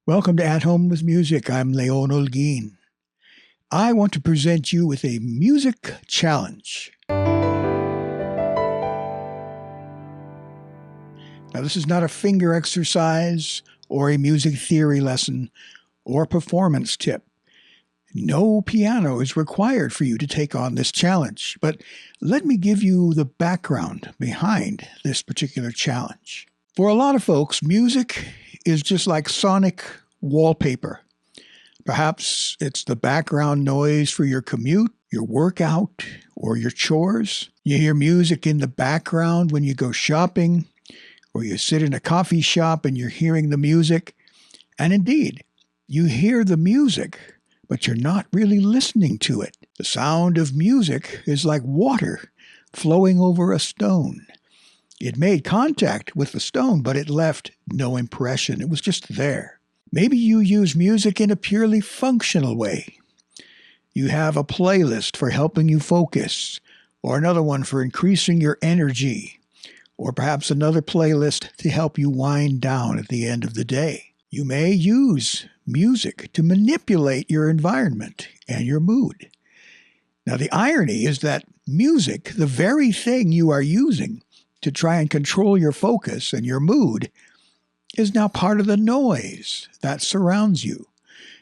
Welcome to At Home with Music. I'm Leon Olguin. I want to present you with a music challenge. Now, this is not a finger exercise or a music theory lesson or performance tip. No piano is required for you to take on this challenge, but let me give you the background behind this particular challenge. For a lot of folks, music is just like sonic wallpaper. Perhaps it's the background noise for your commute, your workout, or your chores. You hear music in the background when you go shopping, or you sit in a coffee shop and you're hearing the music. And indeed, you hear the music, but you're not really listening to it. The sound of music is like water flowing over a stone. It made contact with the stone, but it left no impression. It was just there. Maybe you use music in a purely functional way. You have a playlist for helping you focus, or another one for increasing your energy, or perhaps another playlist to help you wind down at the end of the day. You may use music to manipulate your environment and your mood. Now, the irony is that music, the very thing you are using to try and control your focus and your mood, is now part of the noise that surrounds you.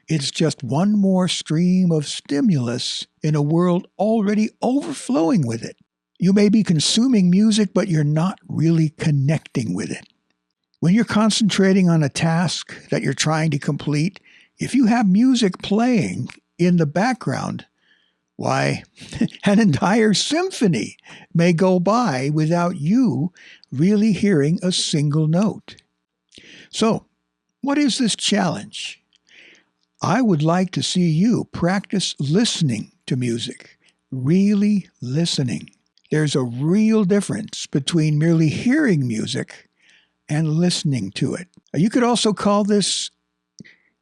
It's just one more stream of stimulus in a world already overflowing with it. You may be consuming music, but you're not really connecting with it. When you're concentrating on a task that you're trying to complete, if you have music playing in the background, why, an entire symphony may go by without you really hearing a single note. So, what is this challenge? I would like to see you practice listening to music, really listening. There's a real difference between merely hearing music and listening to it. You could also call this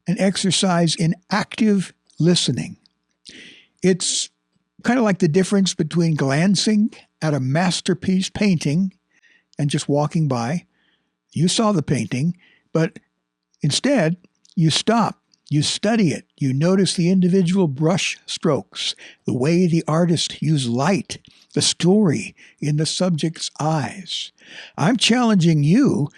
an exercise in active listening. It's kind of like the difference between glancing at a masterpiece painting and just walking by. You saw the painting, but instead you stop, you study it, you notice the individual brush strokes, the way the artist used light, the story in the subject's eyes. I'm challenging you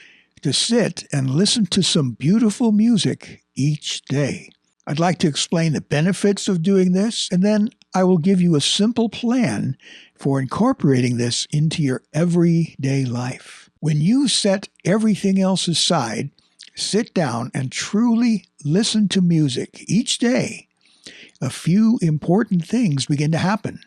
to sit and listen to some beautiful music each day. I'd like to explain the benefits of doing this, and then I will give you a simple plan for incorporating this into your everyday life. When you set everything else aside, sit down and truly listen to music each day, a few important things begin to happen,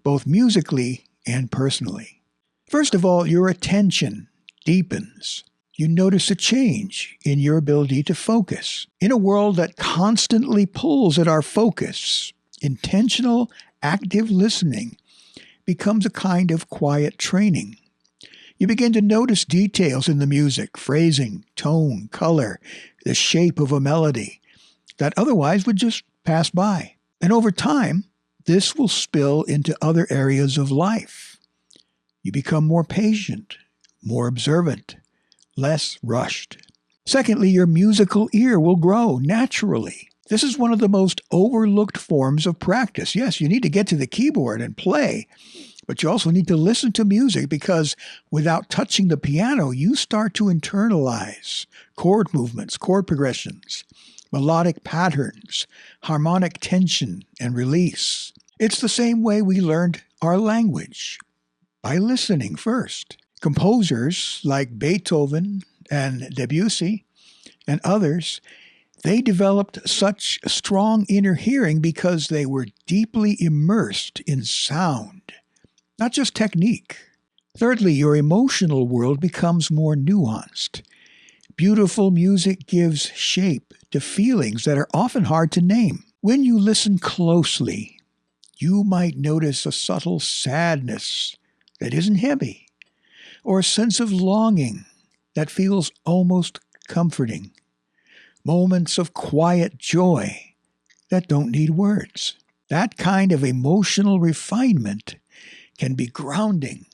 both musically and personally. First of all, your attention deepens. You notice a change in your ability to focus. In a world that constantly pulls at our focus, intentional, active listening becomes a kind of quiet training. You begin to notice details in the music, phrasing, tone, color, the shape of a melody that otherwise would just pass by. And over time, this will spill into other areas of life. You become more patient, more observant, less rushed. Secondly, your musical ear will grow naturally. This is one of the most overlooked forms of practice. Yes, you need to get to the keyboard and play, but you also need to listen to music because without touching the piano, you start to internalize chord movements, chord progressions, melodic patterns, harmonic tension and release. It's the same way we learned our language, by listening first. Composers like Beethoven and Debussy and others, they developed such strong inner hearing because they were deeply immersed in sound, not just technique. Thirdly, your emotional world becomes more nuanced. Beautiful music gives shape to feelings that are often hard to name. When you listen closely, you might notice a subtle sadness that isn't heavy, or a sense of longing that feels almost comforting. Moments of quiet joy that don't need words. That kind of emotional refinement can be grounding.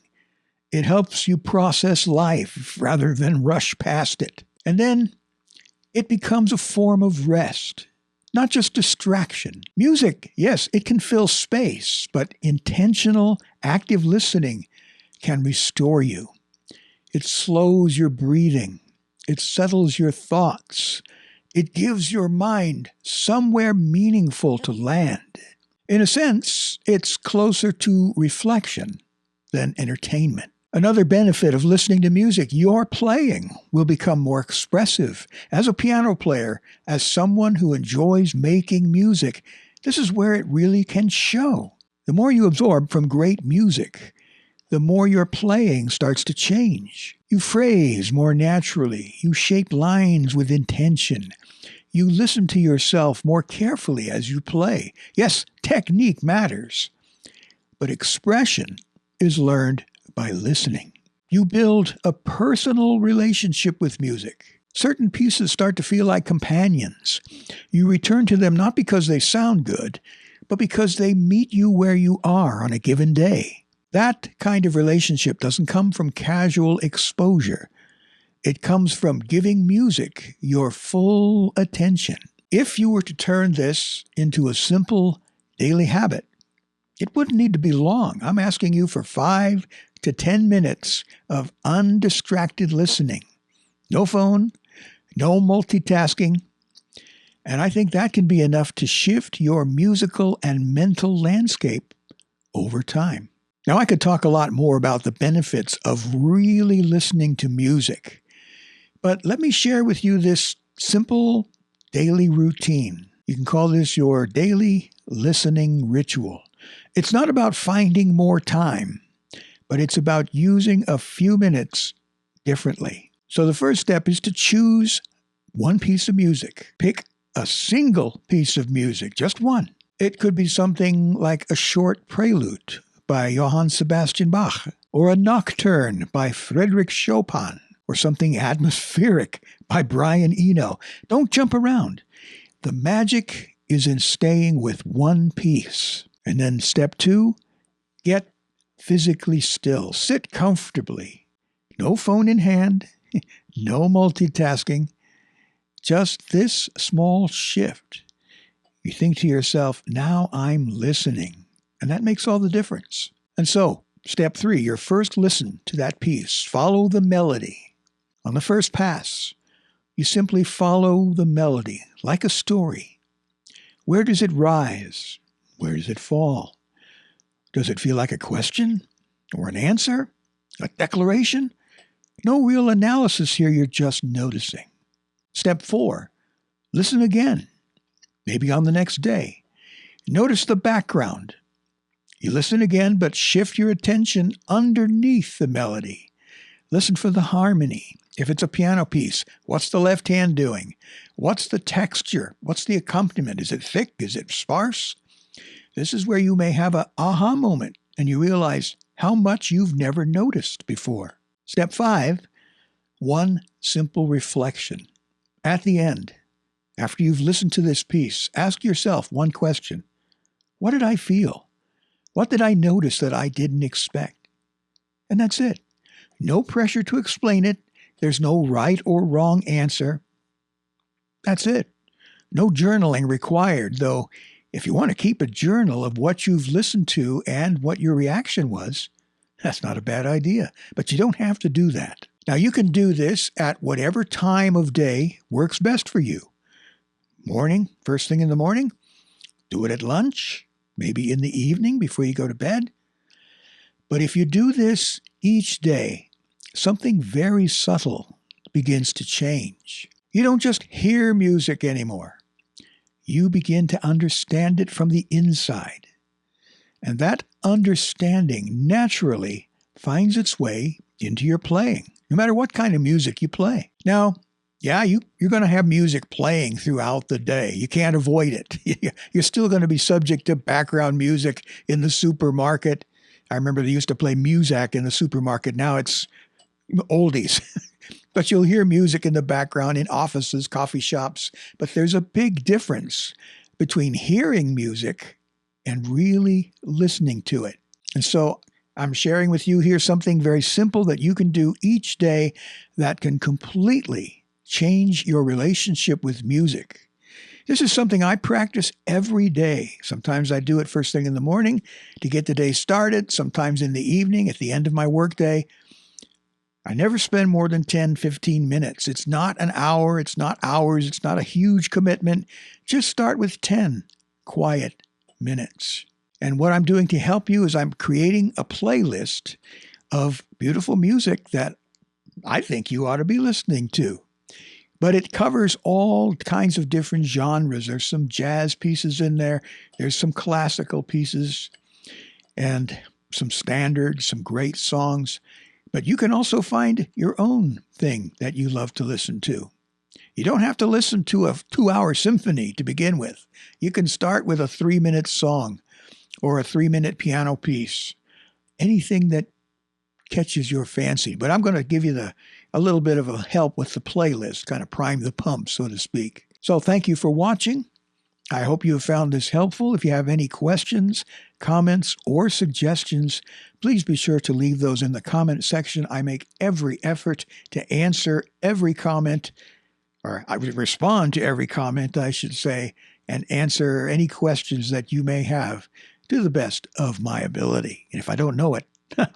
It helps you process life rather than rush past it. And then It becomes a form of rest, not just distraction. Music, yes, it can fill space, but intentional, active listening can restore you. It slows your breathing. It settles your thoughts. It gives your mind somewhere meaningful to land. In a sense, it's closer to reflection than entertainment. Another benefit of listening to music, your playing will become more expressive. As a piano player, as someone who enjoys making music, this is where it really can show. The more you absorb from great music, the more your playing starts to change. You phrase more naturally. You shape lines with intention. You listen to yourself more carefully as you play. Yes, technique matters, but expression is learned by listening. You build a personal relationship with music. Certain pieces start to feel like companions. You return to them not because they sound good, but because they meet you where you are on a given day. That kind of relationship doesn't come from casual exposure. It comes from giving music your full attention. If you were to turn this into a simple daily habit, it wouldn't need to be long. I'm asking you for 5 to 10 minutes of undistracted listening. No phone, no multitasking. And I think that can be enough to shift your musical and mental landscape over time. Now, I could talk a lot more about the benefits of really listening to music, but let me share with you this simple daily routine. You can call this your daily listening ritual. It's not about finding more time, but it's about using a few minutes differently. So the first step is to choose one piece of music. Pick a single piece of music, just one. It could be something like a short prelude by Johann Sebastian Bach, or a nocturne by Frédéric Chopin, or something atmospheric by Brian Eno. Don't jump around. The magic is in staying with one piece. And then step 2, get physically still. Sit comfortably. No phone in hand, no multitasking, just this small shift. You think to yourself, now I'm listening. And that makes all the difference. And so, step 3, your first listen to that piece. Follow the melody. On the first pass, you simply follow the melody like a story. Where does it rise? Where does it fall? Does it feel like a question or an answer? A declaration? No real analysis here, you're just noticing. Step 4, listen again, maybe on the next day. Notice the background. You listen again, but shift your attention underneath the melody. Listen for the harmony. If it's a piano piece, what's the left hand doing? What's the texture? What's the accompaniment? Is it thick? Is it sparse? This is where you may have an aha moment and you realize how much you've never noticed before. Step 5, one simple reflection. At the end, after you've listened to this piece, ask yourself one question. What did I feel? What did I notice that I didn't expect? And that's it. No pressure to explain it. There's no right or wrong answer. That's it. No journaling required, though if you want to keep a journal of what you've listened to and what your reaction was, that's not a bad idea. But you don't have to do that. Now, you can do this at whatever time of day works best for you. Morning, first thing in the morning. Do it at lunch, maybe in the evening before you go to bed. But if you do this each day, something very subtle begins to change. You don't just hear music anymore. You begin to understand it from the inside. And that understanding naturally finds its way into your playing, no matter what kind of music you play. Now, yeah, you're going to have music playing throughout the day. You can't avoid it. You're still going to be subject to background music in the supermarket. I remember they used to play Muzak in the supermarket. Now it's oldies. But you'll hear music in the background in offices, coffee shops. But there's a big difference between hearing music and really listening to it. And so I'm sharing with you here something very simple that you can do each day that can completely change your relationship with music. This is something I practice every day. Sometimes I do it first thing in the morning to get the day started, sometimes in the evening at the end of my workday. I never spend more than 10, 15 minutes. It's not an hour, it's not hours, it's not a huge commitment. Just start with 10 quiet minutes. And what I'm doing to help you is I'm creating a playlist of beautiful music that I think you ought to be listening to. But it covers all kinds of different genres. There's some jazz pieces in there. There's some classical pieces and some standards, some great songs. But you can also find your own thing that you love to listen to. You don't have to listen to a 2-hour symphony to begin with. You can start with a 3-minute song or a 3-minute piano piece. Anything that catches your fancy. But I'm going to give you a little bit of a help with the playlist, kind of prime the pump, so to speak. So thank you for watching. I hope you have found this helpful. If you have any questions, comments, or suggestions, please be sure to leave those in the comment section. I make every effort to answer every comment, or I respond to every comment, I should say, and answer any questions that you may have to the best of my ability. And if I don't know it,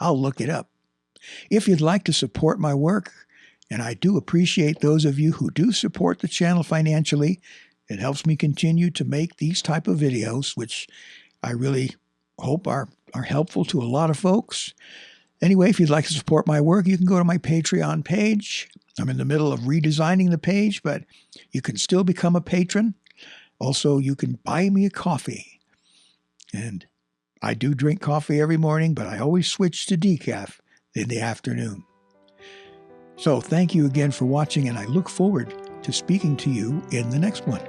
I'll look it up. If you'd like to support my work, and I do appreciate those of you who do support the channel financially, it helps me continue to make these type of videos, which I really hope are helpful to a lot of folks. Anyway, if you'd like to support my work, you can go to my Patreon page. I'm in the middle of redesigning the page, but you can still become a patron. Also, you can buy me a coffee. And I do drink coffee every morning, but I always switch to decaf in the afternoon. So thank you again for watching, and I look forward to speaking to you in the next one.